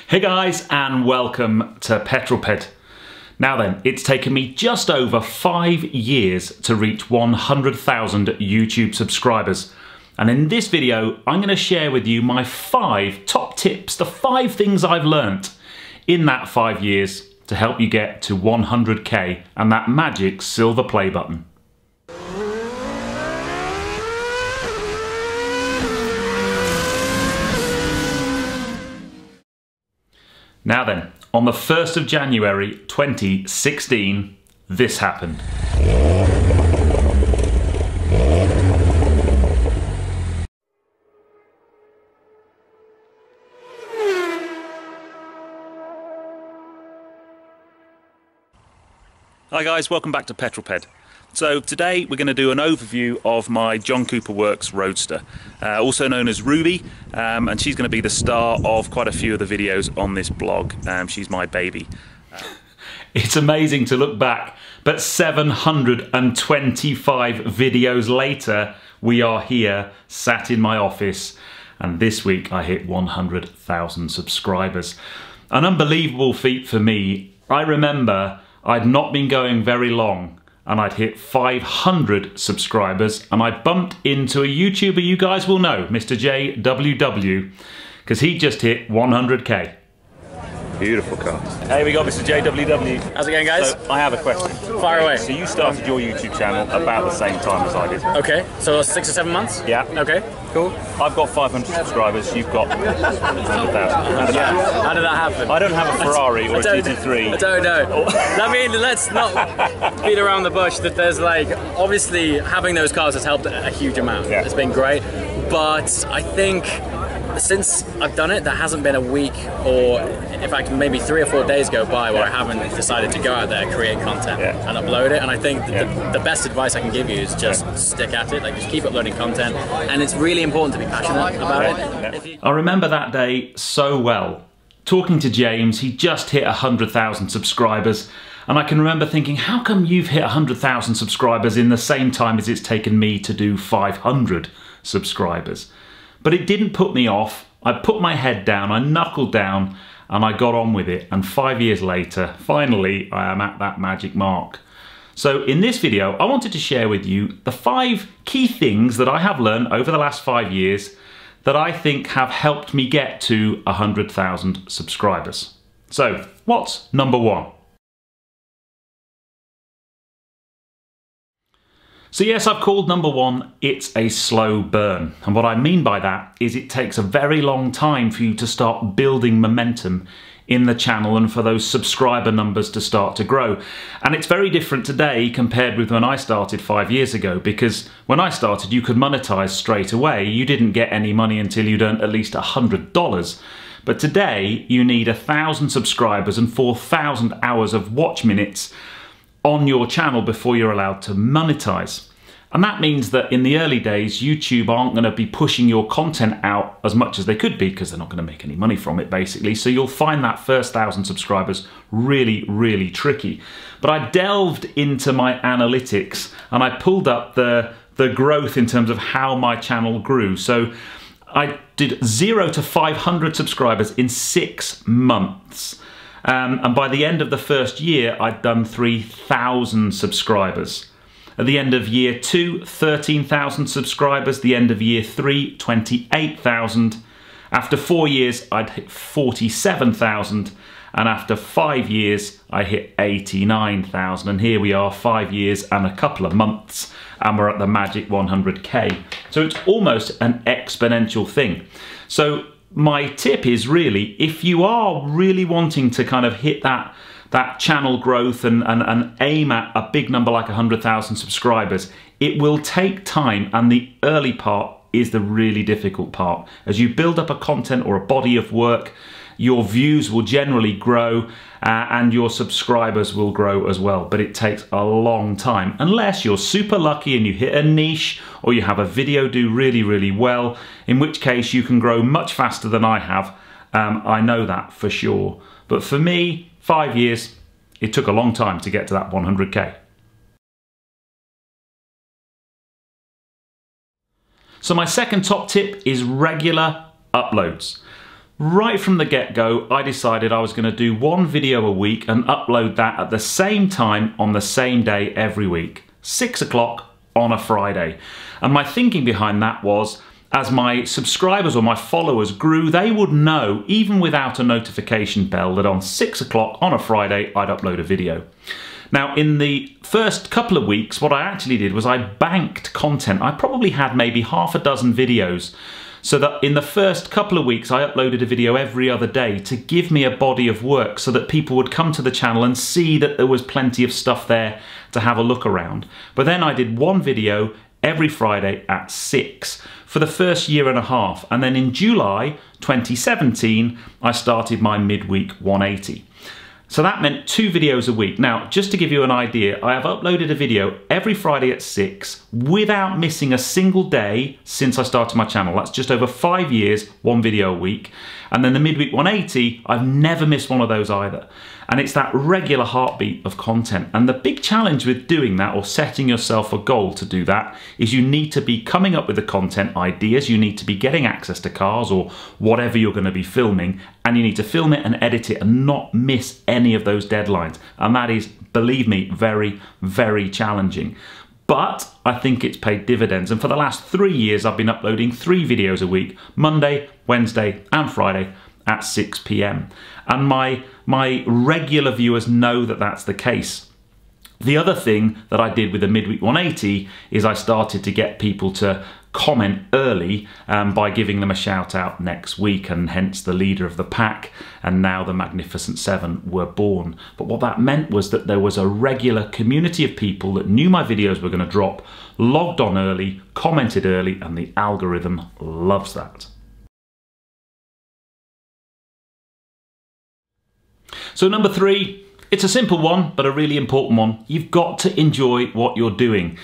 Hey guys, and welcome to Petrol. Now then, it's taken me just over 5 years to reach 100,000 YouTube subscribers. And in this video, I'm going to share with you my 5 top tips, the 5 things I've learnt in that 5 years to help you get to 100k and that magic silver play button. Now then, on the 1st of January 2016, this happened. Hi guys, welcome back to Petrol. So today we're going to do an overview of my John Cooper Works Roadster, also known as Ruby, and she's going to be the star of quite a few of the videos on this blog. She's my baby. It's amazing to look back, but 725 videos later, we are here, sat in my office, and this week I hit 100,000 subscribers. An unbelievable feat for me. I remember I'd not been going very long, and I'd hit 500 subscribers, and I bumped into a YouTuber you guys will know, Mr. JWW, because he just hit 100k. Beautiful car. Hey, we got Mr. JWW. How's it going, guys? So, I have a question. Fire away. So you started your YouTube channel about the same time as I did. Okay, so 6 or 7 months? Yeah. Okay, cool. I've got 500 subscribers, you've got 100,000. How did that happen? I don't have a Ferrari or a GT3. I don't know. I mean, let's not beat around the bush that there's like, obviously having those cars has helped a huge amount. Yeah. It's been great, but I think since I've done it, there hasn't been a week or, in fact, maybe 3 or 4 days go by where I haven't decided to go out there, create content and upload it. And I think the best advice I can give you is just stick at it, like just keep uploading content. And it's really important to be passionate about it. I remember that day so well. Talking to James, he just hit 100,000 subscribers. And I can remember thinking, how come you've hit 100,000 subscribers in the same time as it's taken me to do 500 subscribers? But it didn't put me off. I put my head down, I knuckled down, and I got on with it. And 5 years later, finally, I am at that magic mark. So in this video, I wanted to share with you the 5 key things that I have learned over the last 5 years that I think have helped me get to 100,000 subscribers. So what's number 1? So yes, I've called number 1, it's a slow burn. And what I mean by that is it takes a very long time for you to start building momentum in the channel and for those subscriber numbers to start to grow. And it's very different today compared with when I started 5 years ago, because when I started you could monetize straight away. You didn't get any money until you'd earned at least $100. But today you need 1,000 subscribers and 4,000 hours of watch minutes on your channel before you're allowed to monetize. And that means that in the early days, YouTube aren't going to be pushing your content out as much as they could be, because they're not going to make any money from it, basically. So you'll find that first 1,000 subscribers really, really tricky. But I delved into my analytics and I pulled up the growth in terms of how my channel grew. So I did 0 to 500 subscribers in 6 months. And by the end of the first year, I'd done 3,000 subscribers. At the end of year 2, 13,000 subscribers. The end of year 3, 28,000. After 4 years, I'd hit 47,000. And after 5 years, I hit 89,000. And here we are, 5 years and a couple of months, and we're at the magic 100k. So it's almost an exponential thing. So my tip is really, if you are really wanting to kind of hit that channel growth and aim at a big number like 100,000 subscribers, it will take time, and the early part is the really difficult part. As you build up a content or a body of work, your views will generally grow and your subscribers will grow as well. But it takes a long time, unless you're super lucky and you hit a niche or you have a video do really, really well, in which case you can grow much faster than I have. I know that for sure. But for me, 5 years, it took a long time to get to that 100k. So my second top tip is regular uploads. Right from the get-go, I decided I was going to do one video a week and upload that at the same time on the same day every week, 6 o'clock on a Friday. And my thinking behind that was, as my subscribers or my followers grew, they would know, even without a notification bell, that on 6 o'clock on a Friday, I'd upload a video. Now, in the first couple of weeks, what I actually did was I banked content. I probably had maybe half a dozen videos, so that in the first couple of weeks, I uploaded a video every other day to give me a body of work so that people would come to the channel and see that there was plenty of stuff there to have a look around. But then I did one video every Friday at 6 for the first year and a half. And then in July 2017, I started my midweek 180. So that meant 2 videos a week. Now, just to give you an idea, I have uploaded a video every Friday at 6 without missing a single day since I started my channel. That's just over 5 years, 1 video a week. And then the midweek 180, I've never missed one of those either. And it's that regular heartbeat of content. And the big challenge with doing that, or setting yourself a goal to do that, is you need to be coming up with the content ideas, you need to be getting access to cars or whatever you're going to be filming, and you need to film it and edit it and not miss any of those deadlines. And that is, believe me, very, very challenging. But I think it's paid dividends. And for the last 3 years, I've been uploading 3 videos a week, Monday, Wednesday, and Friday at 6 p.m. And my regular viewers know that that's the case. The other thing that I did with the midweek 180 is I started to get people to comment early by giving them a shout out next week, and hence the leader of the pack and now the Magnificent Seven were born. But what that meant was that there was a regular community of people that knew my videos were going to drop, logged on early, commented early, and the algorithm loves that. So number 3, it's a simple one, but a really important one. You've got to enjoy what you're doing.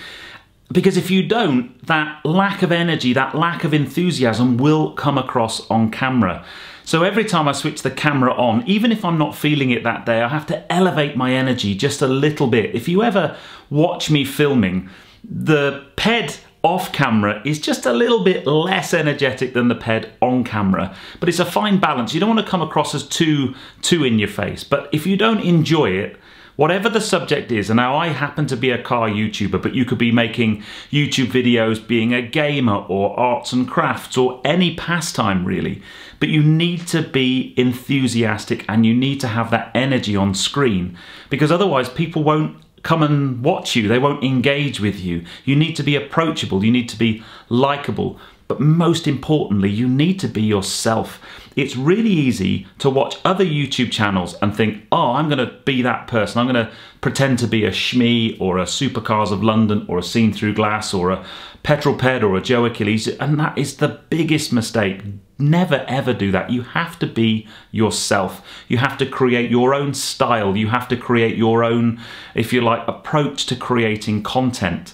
Because if you don't, that lack of energy, that lack of enthusiasm will come across on camera. So every time I switch the camera on, even if I'm not feeling it that day, I have to elevate my energy just a little bit. If you ever watch me filming, the PED off camera is just a little bit less energetic than the PED on camera, but it's a fine balance. You don't want to come across as too in your face, but if you don't enjoy it, whatever the subject is, and now I happen to be a car YouTuber, but you could be making YouTube videos being a gamer or arts and crafts or any pastime really, but you need to be enthusiastic and you need to have that energy on screen, because otherwise people won't come and watch you, they won't engage with you. You need to be approachable, you need to be likable, but most importantly, you need to be yourself. It's really easy to watch other YouTube channels and think, oh, I'm going to be that person. I'm going to pretend to be a Shmee or a Supercars of London or a Seen Through Glass or a Petrol Ped or a Joe Achilles, and that is the biggest mistake. Never ever do that. You have to be yourself. You have to create your own style. You have to create your own, if you like, approach to creating content.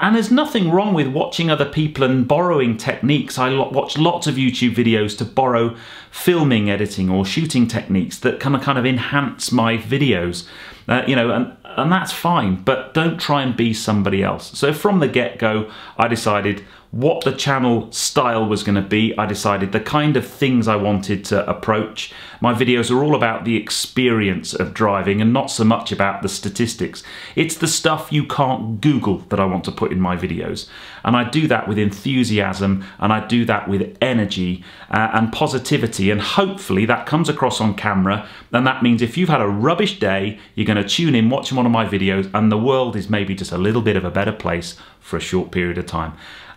And there's nothing wrong with watching other people and borrowing techniques. I watch lots of YouTube videos to borrow filming, editing or shooting techniques that kind of enhance my videos, you know, and that's fine, but don't try and be somebody else. So from the get-go, I decided what the channel style was going to be. I decided the kind of things I wanted to approach. My videos are all about the experience of driving and not so much about the statistics. It's the stuff you can't Google that I want to put in my videos. And I do that with enthusiasm, and I do that with energy and positivity, and hopefully that comes across on camera. And that means if you've had a rubbish day, you're going to tune in, watch one of my videos, and the world is maybe just a little bit of a better place for a short period of time.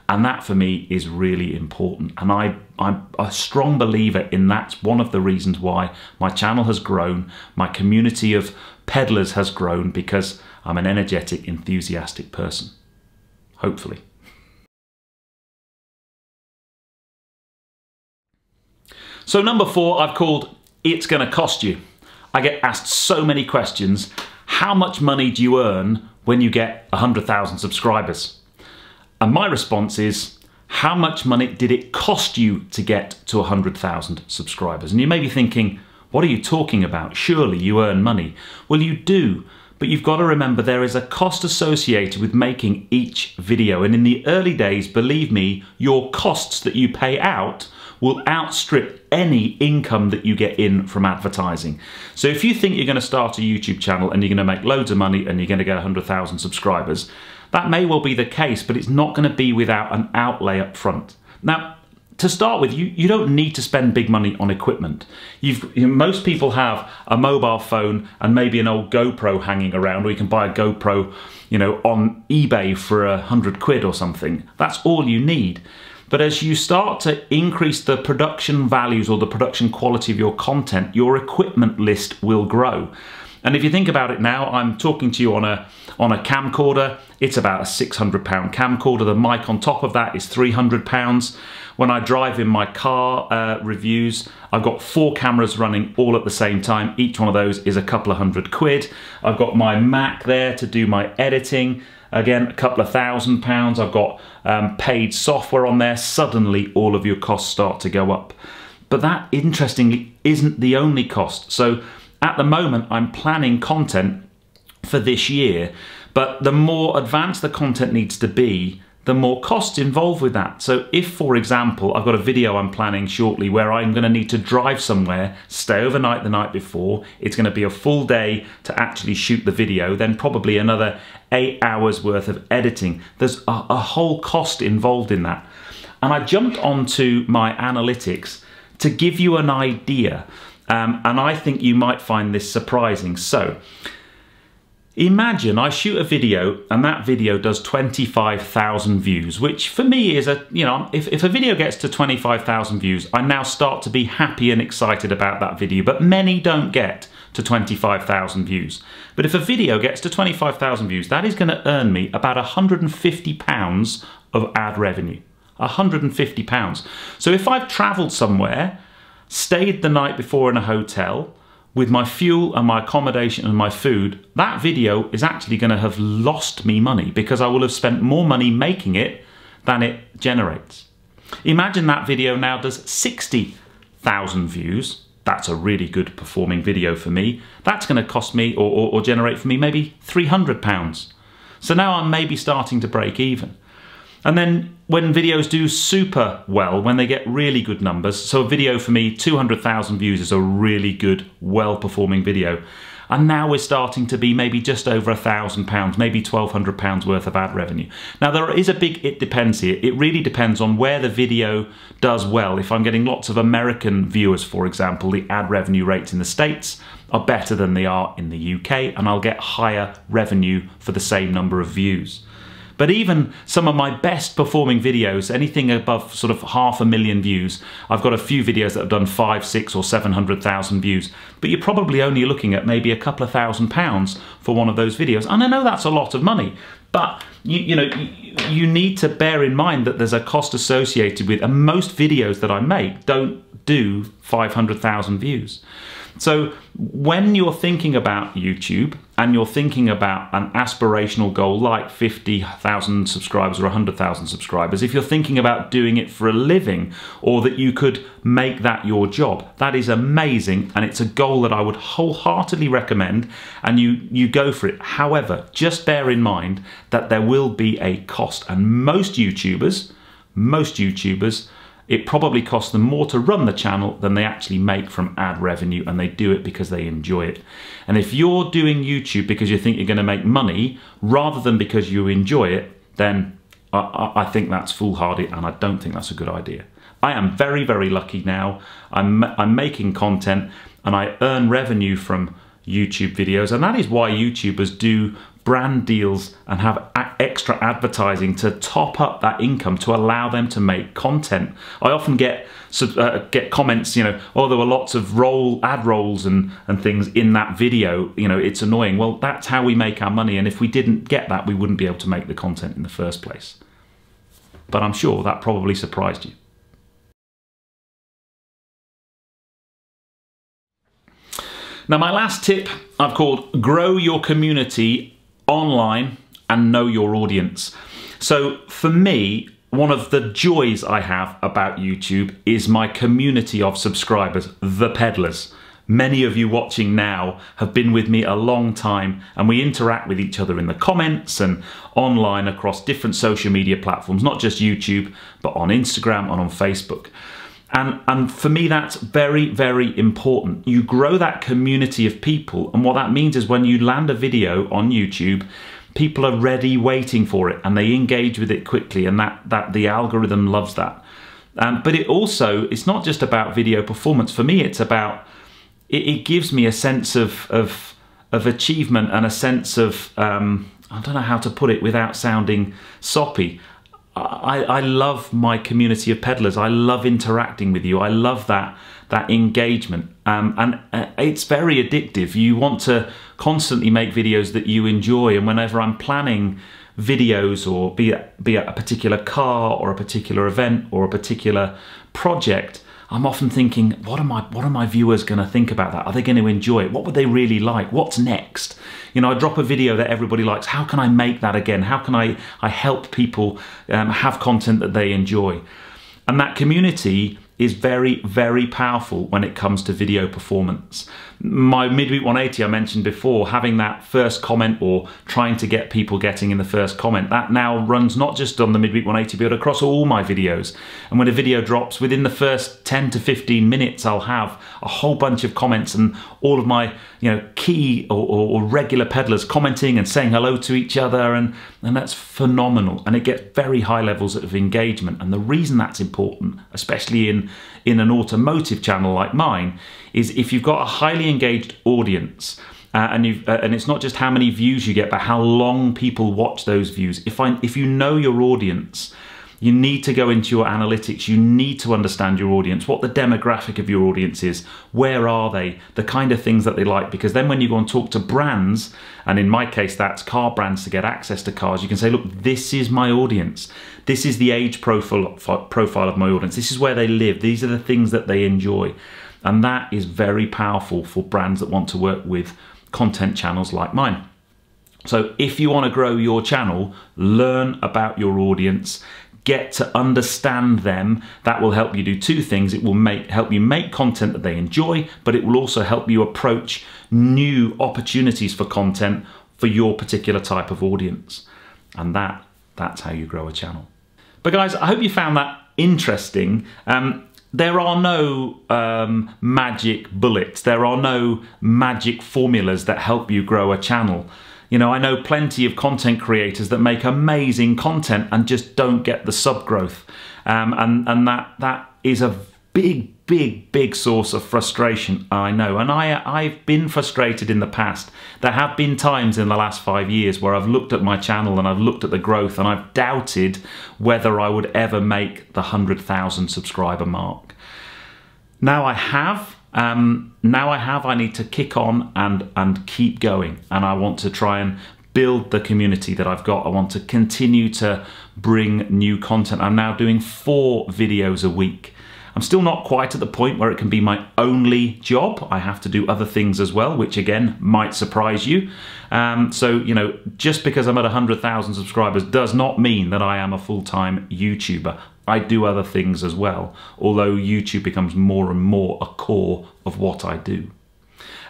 And that for me is really important. And I'm a strong believer in that's one of the reasons why my channel has grown, my community of peddlers has grown, because I'm an energetic, enthusiastic person. Hopefully. So number 4, I've called It's Gonna Cost You. I get asked so many questions. How much money do you earn when you get 100,000 subscribers? And my response is, how much money did it cost you to get to 100,000 subscribers? And you may be thinking, what are you talking about? Surely you earn money. Well, you do, but you've got to remember there is a cost associated with making each video. And in the early days, believe me, your costs that you pay out will outstrip any income that you get in from advertising. So if you think you're going to start a YouTube channel and you're going to make loads of money and you're going to get 100,000 subscribers, that may well be the case, but it's not going to be without an outlay up front. Now, to start with, you don't need to spend big money on equipment. Most people have a mobile phone and maybe an old GoPro hanging around, or you can buy a GoPro, on eBay for 100 quid or something. That's all you need. But as you start to increase the production values or the production quality of your content, your equipment list will grow. And if you think about it now, I'm talking to you on a camcorder. It's about a £600 camcorder. The mic on top of that is £300. When I drive in my car reviews, I've got 4 cameras running all at the same time. Each one of those is a couple of £100. I've got my Mac there to do my editing. Again, a couple of £1,000. I've got paid software on there. Suddenly, all of your costs start to go up. But that, interestingly, isn't the only cost. So at the moment, I'm planning content for this year, but the more advanced the content needs to be, the more costs involved with that. So if, for example, I've got a video I'm planning shortly where I'm going to need to drive somewhere, stay overnight the night before, it's going to be a full day to actually shoot the video, then probably another 8 hours worth of editing. There's a whole cost involved in that. And I jumped onto my analytics to give you an idea. And I think you might find this surprising. So imagine I shoot a video and that video does 25,000 views, which for me is if a video gets to 25,000 views, I now start to be happy and excited about that video, but many don't get to 25,000 views. But if a video gets to 25,000 views, that is going to earn me about £150 of ad revenue. £150. So if I've traveled somewhere, stayed the night before in a hotel with my fuel and my accommodation and my food, that video is actually going to have lost me money because I will have spent more money making it than it generates. Imagine that video now does 60,000 views. That's a really good performing video for me. That's going to cost me or generate for me maybe £300. So now I'm maybe starting to break even. And then when videos do super well, when they get really good numbers, so a video for me, 200,000 views is a really good, well-performing video. And now we're starting to be maybe just over £1,000, maybe £1,200 worth of ad revenue. Now there is a big it depends here. It really depends on where the video does well. If I'm getting lots of American viewers, for example, the ad revenue rates in the States are better than they are in the UK, and I'll get higher revenue for the same number of views. But even some of my best performing videos, anything above sort of 500,000 views, I've got a few videos that have done 500, 600 or 700,000 views, but you're probably only looking at maybe a couple of £1,000 for one of those videos. And I know that's a lot of money, but you need to bear in mind that there's a cost associated with, and most videos that I make don't do 500,000 views. So when you're thinking about YouTube and you're thinking about an aspirational goal like 50,000 subscribers or 100,000 subscribers, if you're thinking about doing it for a living or that you could make that your job, that is amazing, and it's a goal that I would wholeheartedly recommend, and you go for it. However, just bear in mind that there will be a cost, and most YouTubers, it probably costs them more to run the channel than they actually make from ad revenue, and they do it because they enjoy it. And if you're doing YouTube because you think you're going to make money rather than because you enjoy it, then I think that's foolhardy, and I don't think that's a good idea. I am very, very lucky now. I'm making content and I earn revenue from YouTube videos, and that is why YouTubers do brand deals and have extra advertising to top up that income to allow them to make content. I often get comments, oh, there were lots of ad rolls and things in that video, it's annoying. Well, that's how we make our money, and if we didn't get that, we wouldn't be able to make the content in the first place. But I'm sure that probably surprised you. Now, my last tip I've called Grow Your Community Online and Know Your Audience. So for me, one of the joys I have about YouTube is my community of subscribers, the peddlers. Many of you watching now have been with me a long time, and we interact with each other in the comments and online across different social media platforms, not just YouTube, but on Instagram and on Facebook. And for me, that's very, very important. You grow that community of people, and what that means is when you land a video on YouTube, people are ready, waiting for it, and they engage with it quickly, and that the algorithm loves that. But it's not just about video performance. For me, it's about, it gives me a sense of achievement and a sense of, I don't know how to put it without sounding soppy. I love my community of peddlers. I love interacting with you. I love that engagement, and it's very addictive. You want to constantly make videos that you enjoy, and whenever I'm planning videos, or be it a particular car or a particular event or a particular project, I'm often thinking, what are my viewers going to think about that? Are they going to enjoy it? What would they really like? What's next? You know, I drop a video that everybody likes. How can I make that again? How can I help people have content that they enjoy? And that community is very, very powerful when it comes to video performance. My midweek 180 I mentioned before, having that first comment or trying to get people getting in the first comment, that now runs not just on the midweek 180 but across all my videos. And when a video drops, within the first 10 to 15 minutes I'll have a whole bunch of comments, and all of my key or regular peddlers commenting and saying hello to each other, and that's phenomenal, and it gets very high levels of engagement. And the reason that's important, especially in an automotive channel like mine, is if you've got a highly engaged audience, and it's not just how many views you get, but how long people watch those views. If you know your audience, you need to go into your analytics. You need to understand your audience, what the demographic of your audience is, where are they, the kind of things that they like, because then when you go and talk to brands, and in my case that's car brands to get access to cars, you can say, look, this is my audience. This is the age profile of my audience. This is where they live. These are the things that they enjoy. And that is very powerful for brands that want to work with content channels like mine. So if you want to grow your channel, learn about your audience, get to understand them. That will help you do two things. It will help you make content that they enjoy, but it will also help you approach new opportunities for content for your particular type of audience. And that's how you grow a channel. But guys, I hope you found that interesting. There are no magic bullets. There are no magic formulas that help you grow a channel. You know, I know plenty of content creators that make amazing content and just don't get the sub growth. And that is a big source of frustration, I know. And I've been frustrated in the past. There have been times in the last 5 years where I've looked at my channel and I've looked at the growth and I've doubted whether I would ever make the 100,000 subscriber mark. Now I have. I need to kick on and keep going, and I want to try and build the community that I've got. I want to continue to bring new content. I'm now doing 4 videos a week. I'm still not quite at the point where it can be my only job. I have to do other things as well, which again might surprise you. So, you know, just because I'm at 100,000 subscribers does not mean that I am a full-time YouTuber. I do other things as well, although YouTube becomes more and more a core of what I do.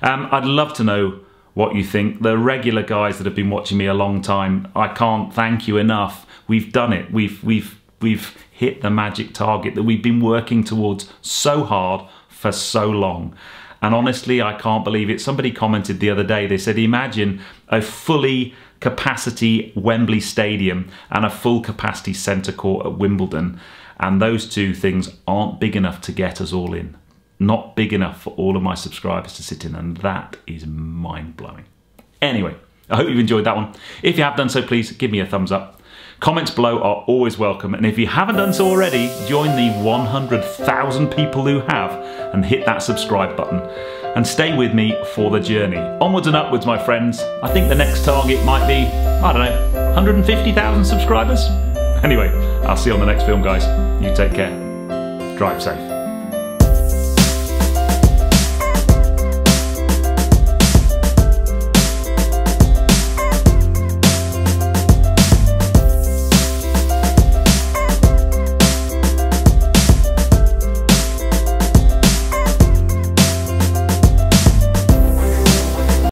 I'd love to know what you think. The regular guys that have been watching me a long time, I can't thank you enough. We've done it. We've hit the magic target that we've been working towards so hard for so long. And honestly, I can't believe it. Somebody commented the other day, they said, imagine a fully capacity Wembley Stadium and a full capacity centre court at Wimbledon. And those two things aren't big enough to get us all in. Not big enough for all of my subscribers to sit in, and that is mind-blowing. Anyway, I hope you've enjoyed that one. If you have done so, please give me a thumbs up. Comments below are always welcome, and if you haven't done so already, join the 100,000 people who have and hit that subscribe button. And stay with me for the journey. Onwards and upwards, my friends. I think the next target might be, I don't know, 150,000 subscribers? Anyway, I'll see you on the next film, guys. You take care. Drive safe.